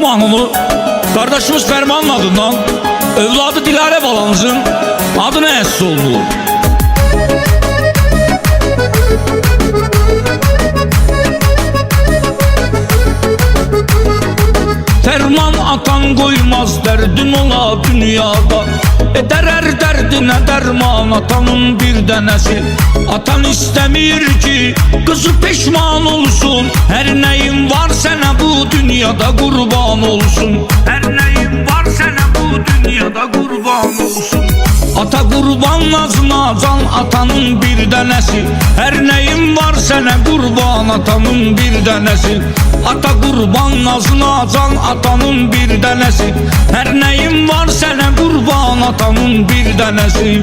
mahnını kardeşimiz Ferman'ın adından evladı Dilarə balamızın adına həsr olunur. Ferman atan koymaz derdin ola dünyada, eder her derdine derman atanın bir denesi. Atan istemir ki kızı peşman olsun, her neyin var sana bu dünyada kurban olsun. Her neyin var sana bu dünyada kurban olsun. Ata kurban nazına can atanın bir denesi, her neyin var sana kurban atanın bir denesi. Ata kurban nazına can atanın bir denesi, her neyin var sana kurban atanın bir denesi.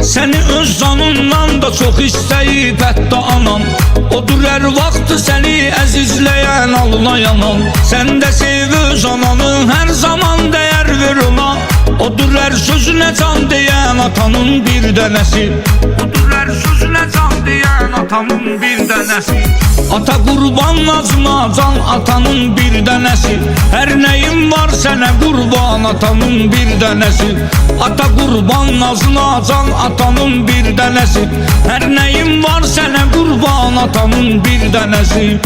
Seni öz canından da çok isteyip hatta anam, odur her vakti seni əzizleyen alına yanan. Sen de sev öz ananı, her zaman değer ver ona, odur her sözüne can diyen atanın bir denesi. Odur her sözüne can diyen atanın bir denesi. Ata kurban nazına can atanın bir denesi, her neyin var sana kurban atanın bir denesi. Ata kurban nazına can atanın bir denesi, her neyin var sana kurban atanın bir denesi.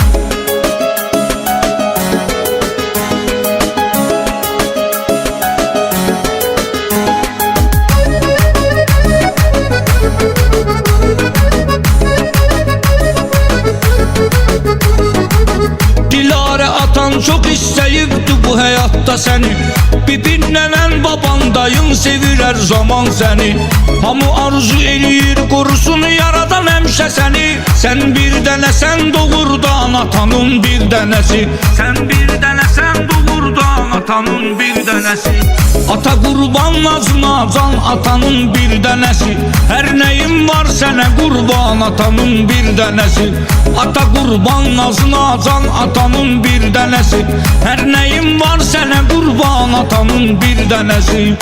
Dilarə atan çok isteyipti bu hayatta seni, bibinlenen baban dayın sevir her zaman seni. Hamı arzu eləyir korusunu yaradan həmişə seni. Sen bir denesen doğurdan atanın bir denesi, sen bir denesen doğurdan atanın bir denesi. Ata kurban nazına can atanın bir denesi, her neyin var sana kurban atanın bir denesi. Ata kurban nazına can atanın bir denesi, her neyin var sana kurban atanın bir denesi.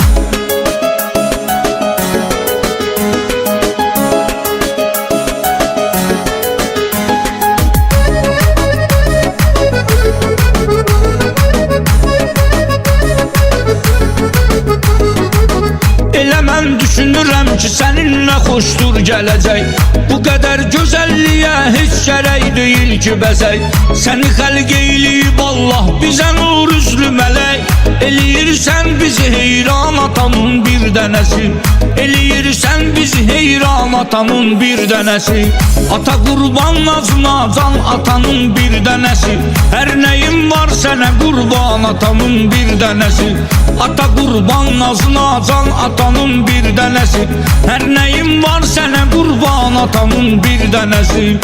Elə mən düşünürəm ki seninle xoşdur gələcək, bu qədər gözəlliyə heç gərək deyil ki bəzək. Səni xəlq eyləyib Allah bizə nur üzlü mələk, eləyirsən bizi heyran atanın bir dənəsi. Eləyirsən bizi heyran atanın bir dənəsi. Ata kurban nazına can atanın bir dənəsi, her neyin var sana kurban atanın bir dənəsi. Ata kurban nazına can atanın bir denesi, her neyin var sana kurban atanın bir denesi.